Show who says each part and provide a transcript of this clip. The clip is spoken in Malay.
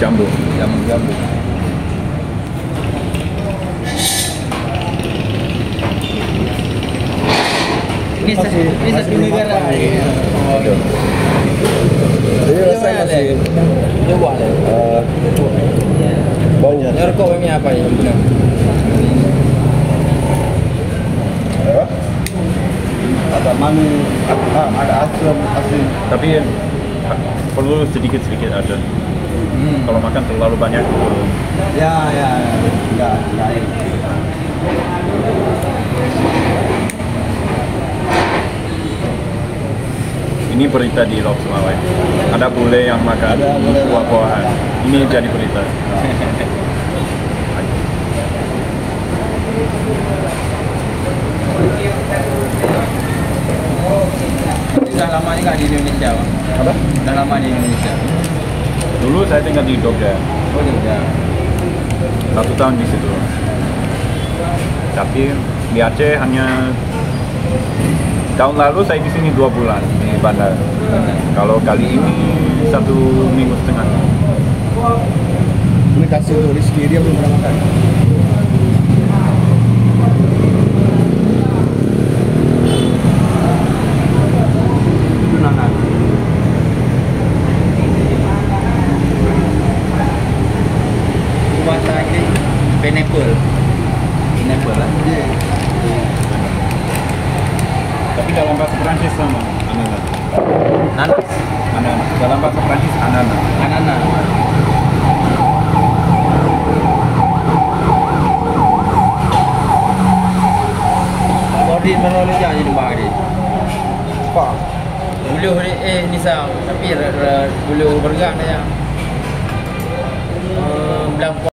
Speaker 1: jambu.
Speaker 2: Jambu. Ini satu negara.
Speaker 3: Jadi rasanya masih
Speaker 2: coba deh.
Speaker 3: bau.
Speaker 2: Rokok ini apa ya? Benar.
Speaker 3: Apa? Ada manis, ada asin.
Speaker 1: Tapi perlu sedikit-sedikit aja. Kalau makan terlalu banyak.
Speaker 3: Ya, enggak.
Speaker 1: Ini berita di Lok Sulawesi. Ada bule yang makan buah-buahan. Ini jadi berita.
Speaker 2: Sudah lama ini nggak di Indonesia, Pak?
Speaker 1: Apa?
Speaker 2: Sudah lama di Indonesia.
Speaker 1: Dulu saya tinggal di Jogja.
Speaker 2: Oh, Jogja.
Speaker 1: 1 tahun di situ. Tapi di Aceh hanya tahun lalu saya di sini 2 bulan di bandar. Kalau kali ini 1 minggu setengah.
Speaker 3: Ini kasih untuk Rizky, dia belum pernah makan.
Speaker 2: Bahasa Inggris pineapple lah.
Speaker 1: Tapi dalam bahasa Prancis sama ananas.
Speaker 2: Nanas,
Speaker 1: Ananas. Dalam bahasa Prancis ananas.
Speaker 2: ananas. Body menolak aja di bawah ni.
Speaker 3: Pak,
Speaker 2: Bulu ni nisa tapi bulu bergerak dia.